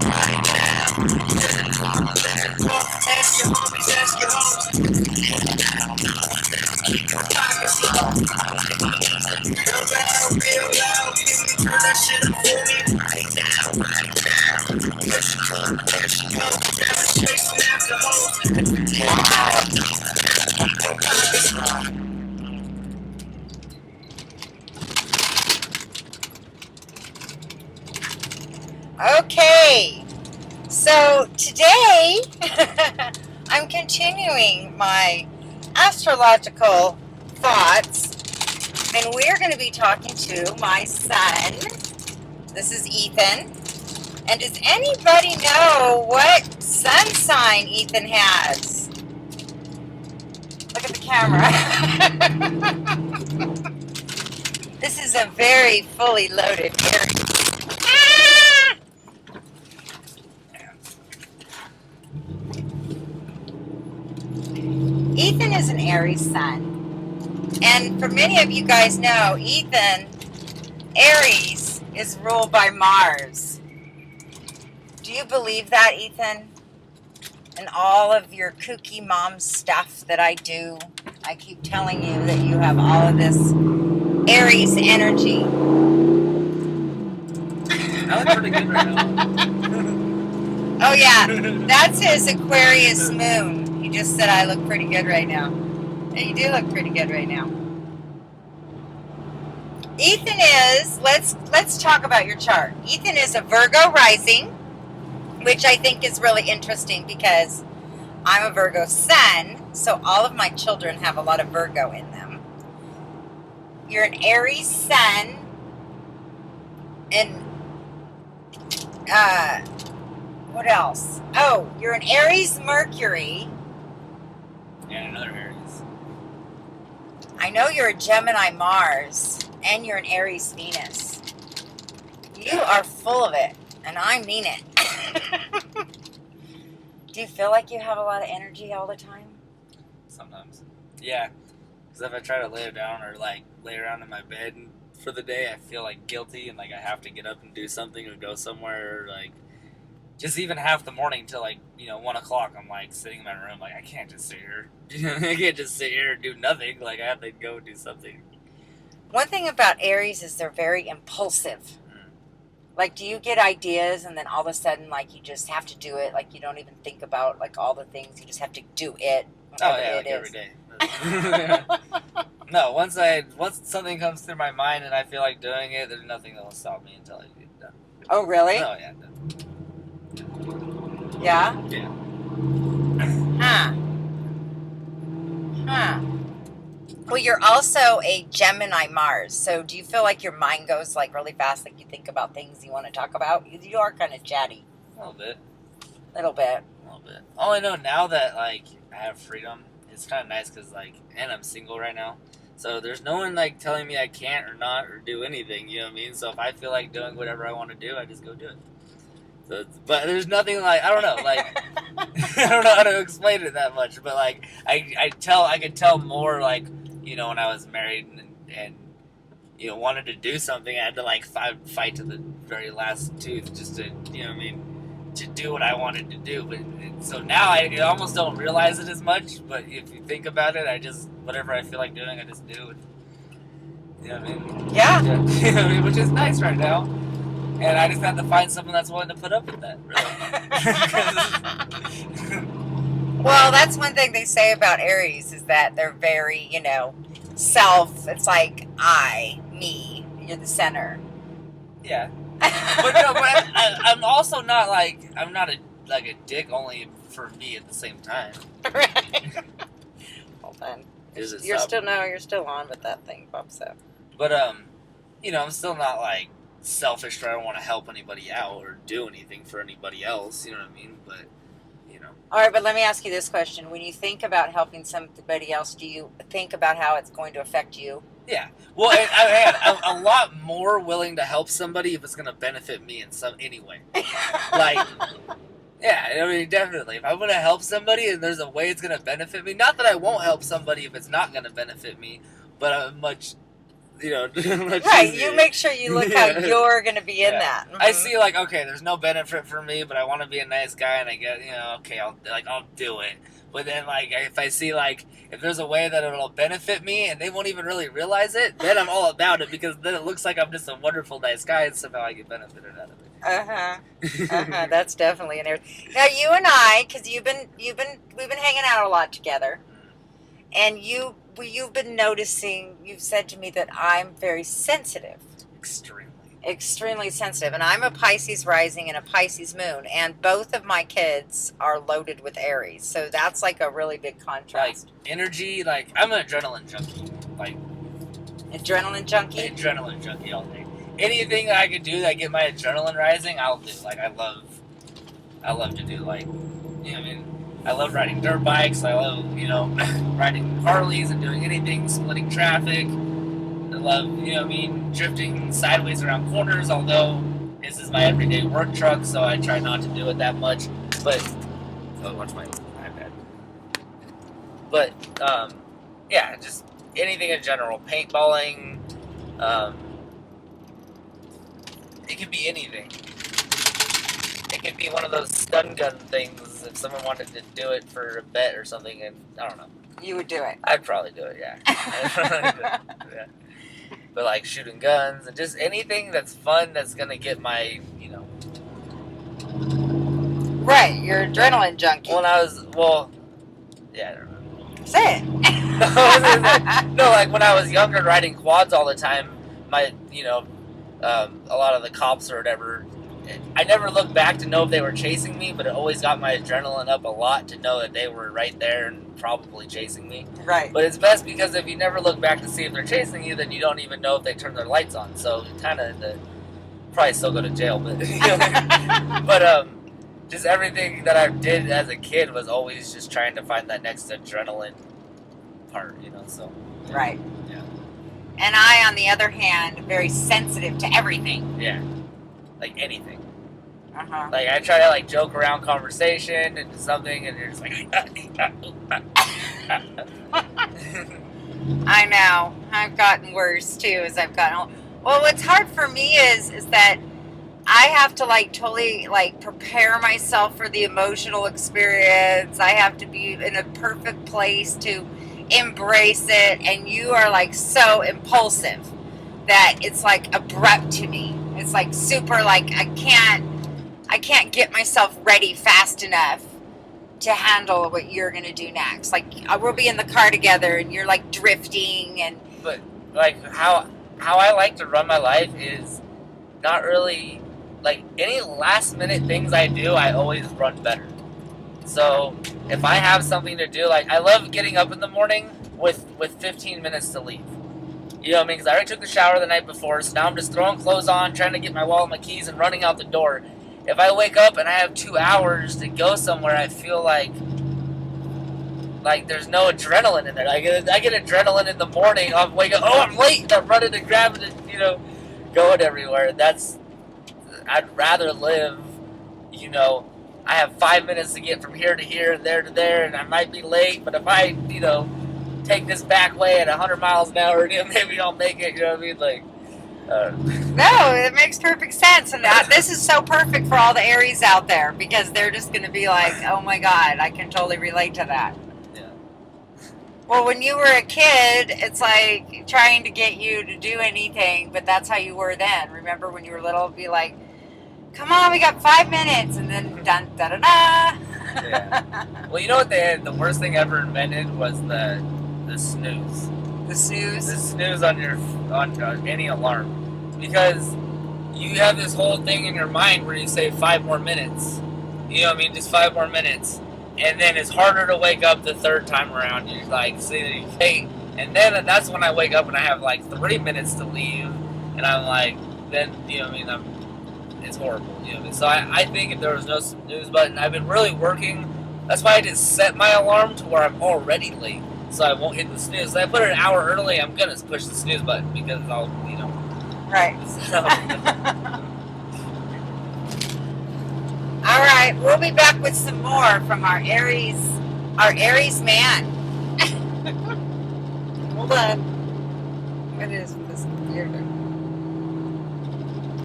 Ask your homies, ask your homies. Real loud, real loud. Turn that shit up for me. Chasing after hoes. Okay, so today I'm continuing my astrological thoughts, and we're going to be talking to my son. This is Ethan. And does anybody know what sun sign Ethan has? Look at the camera. This is a very fully loaded Aries. Ethan is an Aries sun. And for many of you guys know, Ethan, Aries is ruled by Mars. Do you believe that, Ethan? And all of your kooky mom stuff that I do, I keep telling you that you have all of this Aries energy. I look pretty good right now. Oh yeah, that's his Aquarius moon. He just said I look pretty good right now. And you do look pretty good right now. Ethan is, let's talk about your chart. Ethan is a Virgo rising, which I think is really interesting because I'm a Virgo sun, so all of my children have a lot of Virgo in them. You're an Aries sun, and what else? Oh, you're an Aries Mercury. And another Aries. I know you're a Gemini Mars, and you're an Aries Venus. You are full of it, and I mean it. Do you feel like you have a lot of energy all the time? Sometimes. Yeah. Because if I try to lay it down or like lay around in my bed for the day, I feel like guilty and like I have to get up and do something or go somewhere or like just even half the morning till like, 1 o'clock, I'm like sitting in my room like I can't just sit here. I can't just sit here and do nothing. Like I have to go do something. One thing about Aries is they're very impulsive. Like, do you get ideas and then all of a sudden, like, you just have to do it? Like, you don't even think about, like, all the things. You just have to do it. Oh, yeah, like every day. No, once something comes through my mind and I feel like doing it, there's nothing that will stop me until I get it done. Oh, really? Oh, yeah. Yeah? Yeah. Huh. Well, you're also a Gemini Mars, so do you feel like your mind goes like really fast, like you think about things you want to talk about? You are kind of chatty. A little bit. Little bit. A little bit. All I know now that like I have freedom, it's kind of nice because like, and I'm single right now, so there's no one like telling me I can't or not or do anything. You know what I mean? So if I feel like doing whatever I want to do, I just go do it. So, but there's nothing like I don't know, like I don't know how to explain it that much, but like I could tell more like. When I was married and wanted to do something, I had to like fight to the very last tooth just to, to do what I wanted to do. But so now I almost don't realize it as much. But if you think about it, I just whatever I feel like doing, I just do. You know what I mean? Yeah. Which is nice right now. And I just have to find someone that's willing to put up with that. Really. Well, that's one thing they say about Aries is that they're very, self. It's like me. You're the center. Yeah. But I'm also not like I'm not a dick only for me at the same time. Right. Well then, you're still on with that thing pops up. But I'm still not like selfish or I don't want to help anybody out or do anything for anybody else. You know what I mean? But. All right, but let me ask you this question. When you think about helping somebody else, do you think about how it's going to affect you? Yeah. Well, I'm a lot more willing to help somebody if it's going to benefit me in any way. Like, yeah, I mean, definitely. If I'm going to help somebody and there's a way it's going to benefit me, not that I won't help somebody if it's not going to benefit me, but I'm much Right, you make sure you look how you're going to be in that. Mm-hmm. I see, like, okay, there's no benefit for me, but I want to be a nice guy, and I get, okay, I'll do it. But then, like, if I see, like, if there's a way that it'll benefit me, and they won't even really realize it, then I'm all about it, because then it looks like I'm just a wonderful, nice guy, and somehow I get benefited out of it. That's definitely an area. Now, you and I, because we've been hanging out a lot together, and you've been noticing, you've said to me that I'm very sensitive. Extremely sensitive. And I'm a Pisces rising and a Pisces moon. And both of my kids are loaded with Aries. So that's like a really big contrast. Like, energy, like, I'm an adrenaline junkie. Like, adrenaline junkie? Adrenaline junkie all day. Anything that I could do that get my adrenaline rising, I'll do. Like, I love to do, like, I love riding dirt bikes. I love, riding Harleys and doing anything, splitting traffic. I love, drifting sideways around corners, although this is my everyday work truck, so I try not to do it that much. But, watch my iPad. But, yeah, just anything in general. Paintballing, it could be anything. It could be one of those stun gun things if someone wanted to do it for a bet or something, and I don't know. You would do it. I'd probably do it, yeah. Yeah. But like shooting guns and just anything that's fun that's gonna get my, Right, you're adrenaline junkie. When I don't know. Say it. No, like when I was younger riding quads all the time, my, a lot of the cops or whatever, I never looked back to know if they were chasing me, but it always got my adrenaline up a lot to know that they were right there and probably chasing me. Right. But it's best because if you never look back to see if they're chasing you, then you don't even know if they turn their lights on. So kind of probably still go to jail, but but just everything that I did as a kid was always just trying to find that next adrenaline part, So right. Yeah. And I, on the other hand, very sensitive to everything. Yeah. Like anything. Uh-huh. Like I try to like joke around conversation and something, and you're just like. I know. I've gotten worse too as I've gotten older. Well, what's hard for me is that I have to like totally like prepare myself for the emotional experience. I have to be in a perfect place to embrace it, and you are like so impulsive that it's like abrupt to me. It's like super like I can't get myself ready fast enough to handle what you're gonna do next. Like we'll be in the car together and you're like drifting and. But like how I like to run my life is not really like any last minute things I do. I always run better. So if I have something to do, like I love getting up in the morning with 15 minutes to leave. You know what I mean? Because I already took the shower the night before, so now I'm just throwing clothes on, trying to get my wallet, my keys, and running out the door. If I wake up and I have 2 hours to go somewhere, I feel like there's no adrenaline in there. I get adrenaline in the morning. I'm waking up, I'm late. I'm running to grab it, going everywhere. I'd rather live, I have 5 minutes to get from here to here and there to there, and I might be late, but if I, take this back way at 100 miles an hour, maybe I'll make it, you know what I mean? Like, no, it makes perfect sense. And this is so perfect for all the Aries out there because they're just going to be like, oh my God, I can totally relate to that. Yeah. Well, when you were a kid, it's like trying to get you to do anything, but that's how you were then. Remember when you were little, it'd be like, come on, we got 5 minutes, and then dun da da da. Yeah. Well, you know what the worst thing ever invented was the snooze. The snooze? The snooze on any alarm. Because you have this whole thing in your mind where you say 5 more minutes. You know what I mean? Just 5 more minutes. And then it's harder to wake up the third time around. You're like, see, hey. And then that's when I wake up and I have like 3 minutes to leave. And I'm like, then, it's horrible. You know what I mean? So I think if there was no snooze button, I've been really working. That's why I just set my alarm to where I'm already late. So I won't hit the snooze. So I put it an hour early, I'm going to push the snooze button because I'll, Right. So. All right. We'll be back with some more from our Aries man. Hold on. It is